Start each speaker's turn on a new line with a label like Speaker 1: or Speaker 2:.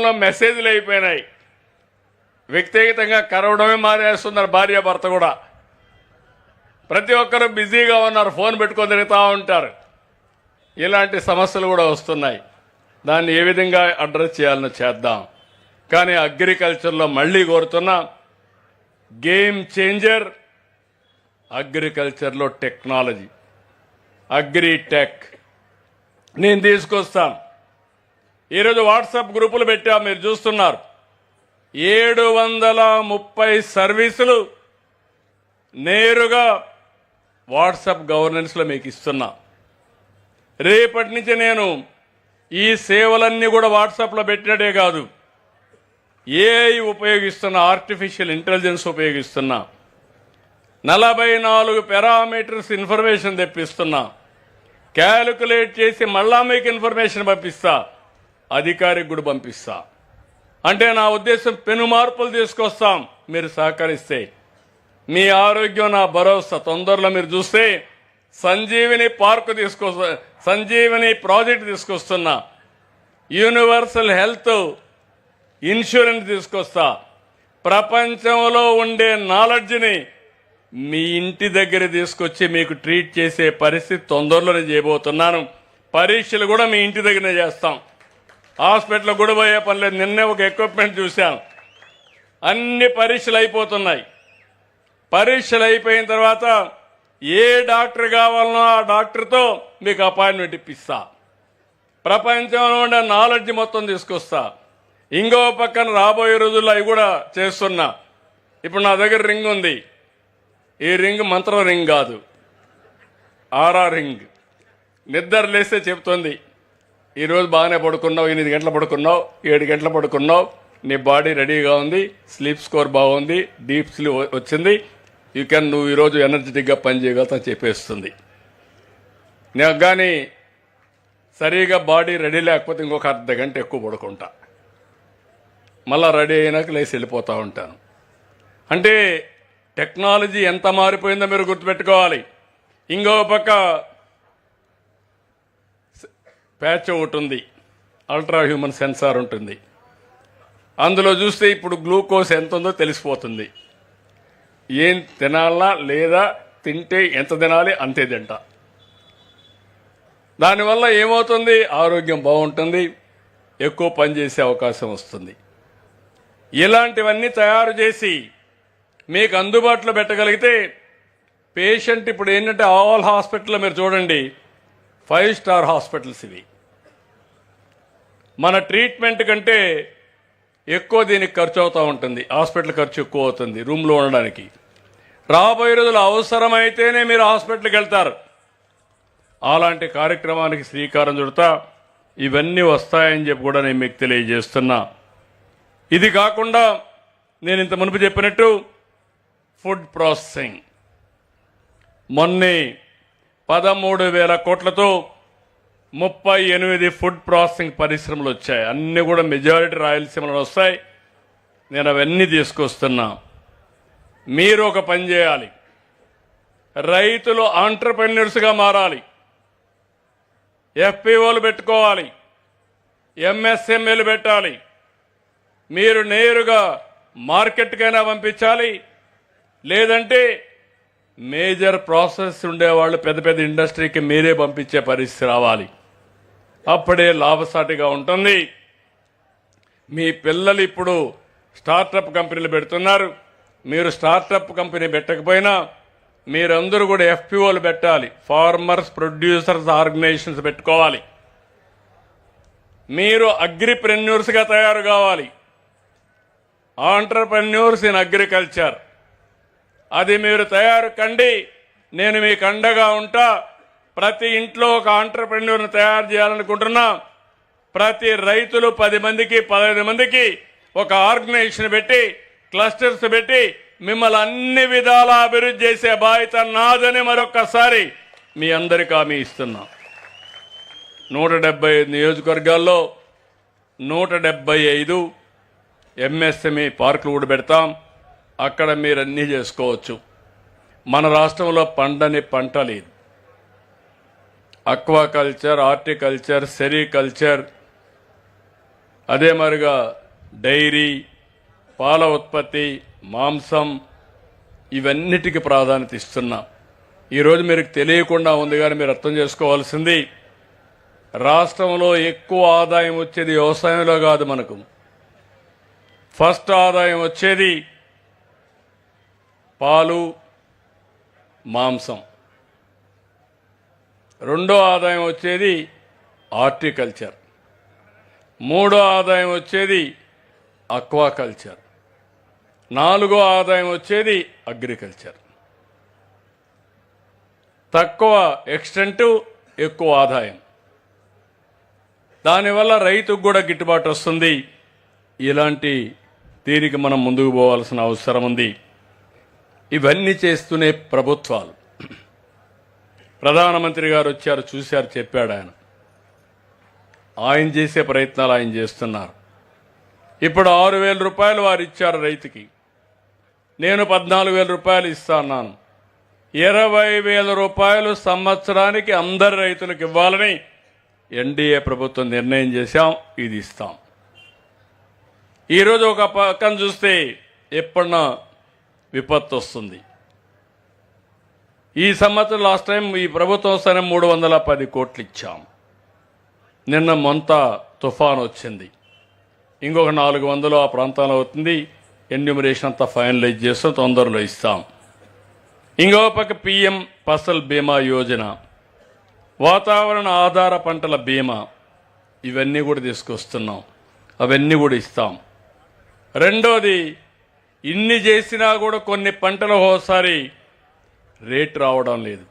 Speaker 1: కాలంలో మెసేజ్లు అయిపోయినాయి. వ్యక్తిగతంగా కలవడమే మానేస్తున్నారు భార్యాభర్త కూడా. ప్రతి ఒక్కరూ బిజీగా ఉన్నారు, ఫోన్ పెట్టుకొని తిరుగుతూ ఉంటారు. ఇలాంటి సమస్యలు కూడా వస్తున్నాయి. దాన్ని ఏ విధంగా అడ్రస్ చేయాలని చేద్దాం. కానీ అగ్రికల్చర్లో మళ్ళీ కోరుతున్నా, గేమ్ చేంజర్ అగ్రికల్చర్లో టెక్నాలజీ, అగ్రిటెక్ నేను తీసుకొస్తాను. ఈరోజు వాట్సాప్ గ్రూపులు పెట్టా, మీరు చూస్తున్నారు. 730 సర్వీసులు నేరుగా వాట్సాప్ గవర్నెన్స్లో మీకు ఇస్తున్నా. రేపటి నుంచి నేను ఈ సేవలన్నీ కూడా వాట్సాప్లో పెట్టినట్టే కాదు, ఏఐ ఉపయోగిస్తున్నా, ఆర్టిఫిషియల్ ఇంటెలిజెన్స్ ఉపయోగిస్తున్నా, 44 పారామీటర్స్ ఇన్ఫర్మేషన్ తెప్పిస్తున్నా, క్యాలిక్యులేట్ చేసి మళ్ళా మీకు ఇన్ఫర్మేషన్ పంపిస్తా, అధికారికి కూడా పంపిస్తా. అంటే నా ఉద్దేశం పెను మార్పులు తీసుకొస్తాం. మీరు సహకరిస్తే మీ ఆరోగ్యం నా భరోసా. తొందరలో మీరు చూస్తే సంజీవిని పార్కు సంజీవిని ప్రాజెక్ట్ తీసుకొస్తున్నా, యూనివర్సల్ హెల్త్ ఇన్సూరెన్స్ తీసుకొస్తా. ప్రపంచంలో ఉండే నాలెడ్జ్ని మీ ఇంటి దగ్గర తీసుకొచ్చి మీకు ట్రీట్ చేసే పరిస్థితి తొందరలోనే చేయబోతున్నాను. పరీక్షలు కూడా మీ ఇంటి దగ్గరనే చేస్తాం. హాస్పిటల్ కూడా పోయే పని లేదు. నిన్నే ఒక ఎక్విప్మెంట్ చూశాను, అన్ని పరీక్షలు అయిపోతున్నాయి. పరీక్షలు అయిపోయిన తర్వాత ఏ డాక్టర్ కావాలనో ఆ డాక్టర్తో మీకు అపాయింట్మెంట్ ఇప్పిస్తా. ప్రపంచంలో ఉండే నాలెడ్జ్ మొత్తం తీసుకొస్తా. ఇంకో పక్కన రాబోయే రోజుల్లో అవి కూడా చేస్తున్నా. ఇప్పుడు నా దగ్గర రింగ్ ఉంది. ఈ రింగ్ మంత్రం రింగ్ కాదు, ఆరా రింగ్. నిద్ర లేస్తే చెప్తుంది, ఈరోజు బాగానే పడుకున్నావు, 8 గంటలు పడుకున్నావు, 7 గంటలు పడుకున్నావు, నీ బాడీ రెడీగా ఉంది, స్లీప్ స్కోర్ బాగుంది, డీప్ స్లీప్ వచ్చింది, నువ్వు ఈరోజు ఎనర్జెటిక్గా పనిచేయగలుగుతా చెప్పేస్తుంది. నేను కానీ సరిగా బాడీ రెడీ లేకపోతే ఇంకొక అర్ధ గంట ఎక్కువ పడుకుంటా, మళ్ళా రెడీ అయినాక లేచి వెళ్ళిపోతూ ఉంటాను. అంటే టెక్నాలజీ ఎంత మారిపోయిందో మీరు గుర్తుపెట్టుకోవాలి. ఇంకో పక్క ప్యాచ్ ఒకటి ఉంది, అల్ట్రా హ్యూమన్ సెన్సార్ ఉంటుంది. అందులో చూస్తే ఇప్పుడు గ్లూకోజ్ ఎంత ఉందో తెలిసిపోతుంది. ఏం తినాలా లేదా, తింటే ఎంత తినాలి అంతే తింటా. దానివల్ల ఏమవుతుంది, ఆరోగ్యం బాగుంటుంది, ఎక్కువ పనిచేసే అవకాశం వస్తుంది. ఇలాంటివన్నీ తయారు చేసి మీకు అందుబాటులో పెట్టగలిగితే పేషెంట్ ఇప్పుడు ఏంటంటే ఆల్ హాస్పిటల్లో మీరు చూడండి 5 స్టార్ హాస్పిటల్స్ ఇవి. మన ట్రీట్మెంట్ కంటే ఎక్కువ దీనికి ఖర్చు అవుతూ ఉంటుంది, హాస్పిటల్ ఖర్చు ఎక్కువ అవుతుంది రూమ్లో ఉండడానికి. రాబోయే రోజులు అవసరమైతేనే మీరు హాస్పిటల్కి వెళ్తారు. అలాంటి కార్యక్రమానికి శ్రీకారం చుడతా ఇవన్నీ వస్తాయని చెప్పి కూడా నేను మీకు తెలియజేస్తున్నా. ఇది కాకుండా నేను ఇంత మునుపు చెప్పినట్టు ఫుడ్ ప్రాసెసింగ్ మొన్నే 13,000 కోట్లతో 38 ఫుడ్ ప్రాసెసింగ్ పరిశ్రమలు వచ్చాయి. అన్నీ కూడా మెజారిటీ రాయలసీమలో వస్తాయి. నేను అవన్నీ తీసుకొస్తున్నా. మీరు ఒక పని చేయాలి, రైతులు ఆంటర్‌ప్రెన్యూర్స్గా మారాలి, ఎఫ్పిఓలు పెట్టుకోవాలి, ఎంఎస్ఎంఏలు పెట్టాలి. మీరు నేరుగా మార్కెట్కైనా పంపించాలి, లేదంటే మేజర్ ప్రాసెస్ ఉండేవాళ్ళు పెద్ద పెద్ద ఇండస్ట్రీకి మీరే పంపించే పరిస్థితి రావాలి. అప్పుడే లాభసాటిగా ఉంటుంది. మీ పిల్లలు ఇప్పుడు స్టార్టప్ కంపెనీలు పెడుతున్నారు. మీరు స్టార్టప్ కంపెనీ పెట్టకపోయినా మీరందరూ కూడా ఎఫ్పిఓలు పెట్టాలి, ఫార్మర్స్ ప్రొడ్యూసర్స్ ఆర్గనైజేషన్స్ పెట్టుకోవాలి. మీరు అగ్రిప్రెన్యూర్స్గా తయారు కావాలి, ఆంటర్‌ప్రెన్యూర్స్ ఇన్ అగ్రికల్చర్. అది మీరు తయారు కండి, నేను మీకు అండగా ఉంటా. ప్రతి ఇంట్లో ఒక ఆంటర్‌ప్రెన్యూర్ని తయారు చేయాలనుకుంటున్నా. ప్రతి రైతులు 10 మందికి 15 మందికి ఒక ఆర్గనైజేషన్ పెట్టి క్లస్టర్స్ పెట్టి మిమ్మల్ని అన్ని విధాలా అభివృద్ధి చేసే బాధ్యత నాదని మరొక్కసారి మీ అందరికీ హామీ ఇస్తున్నా. 175 నియోజకవర్గాల్లో 175 ఎంఎస్ఎంఈ పార్కులు కూడా పెడతాం. అక్కడ మీరు అన్నీ చేసుకోవచ్చు. మన రాష్ట్రంలో పండని పంట లేదు. అక్వాకల్చర్, హార్టికల్చర్, సెరికల్చర్, అదే మరిగా డైరీ, పాల ఉత్పత్తి, మాంసం ఇవన్నిటికీ ప్రాధాన్యత ఇస్తున్నాం. ఈరోజు మీకు తెలియకుండా ఉంది, కానీ మీరు అర్థం చేసుకోవాల్సింది రాష్ట్రంలో ఎక్కువ ఆదాయం వచ్చేది వ్యవసాయంలో కాదు. మనకు ఫస్ట్ ఆదాయం వచ్చేది పాలు, మాంసం. రెండో ఆదాయం వచ్చేది హార్టికల్చర్. మూడో ఆదాయం వచ్చేది అక్వాకల్చర్. నాలుగో ఆదాయం వచ్చేది అగ్రికల్చర్. తక్కువ ఎక్స్టెంట్, ఎక్కువ ఆదాయం. దానివల్ల రైతుకు కూడా గిట్టుబాటు వస్తుంది. ఇలాంటి దీనికి మనం ముందుకు పోవాల్సిన అవసరం ఉంది. ఇవన్నీ చేస్తూనే ప్రభుత్వాలు, ప్రధానమంత్రి గారు వచ్చారు, చూశారు, చెప్పాడు. ఆయన చేసే ప్రయత్నాలు ఆయన చేస్తున్నారు. ఇప్పుడు 6,000 రూపాయలు వారు ఇచ్చారు రైతుకి. నేను 14,000 రూపాయలు ఇస్తా అన్నాను. 20,000 రూపాయలు సంవత్సరానికి అందరి రైతులకు ఇవ్వాలని ఎన్డీఏ ప్రభుత్వం నిర్ణయం చేశాం. ఇది ఇస్తాం. ఈరోజు ఒక పక్కన చూస్తే ఎప్పుడన్నా విపత్తు వస్తుంది. ఈ సంవత్సరం లాస్ట్ టైం ఈ ప్రభుత్వం వస్తేనే 310 కోట్లు ఇచ్చాం. నిన్న మొంత తుఫాన్ వచ్చింది, ఇంకొక 400 ఆ ప్రాంతంలో అవుతుంది. ఎన్యూమరేషన్ అంతా ఫైనలైజ్ చేస్తాం, తొందరలో ఇస్తాం. ఇంకో పక్క పిఎం ఫసల్ బీమా యోజన, వాతావరణ ఆధార పంటల బీమా, ఇవన్నీ కూడా తీసుకొస్తున్నాం. అవన్నీ కూడా ఇస్తాం. రెండోది, ఇన్ని చేసినా కూడా కొన్ని పంటలు ఒకసారి రేటు రావడం లేదు.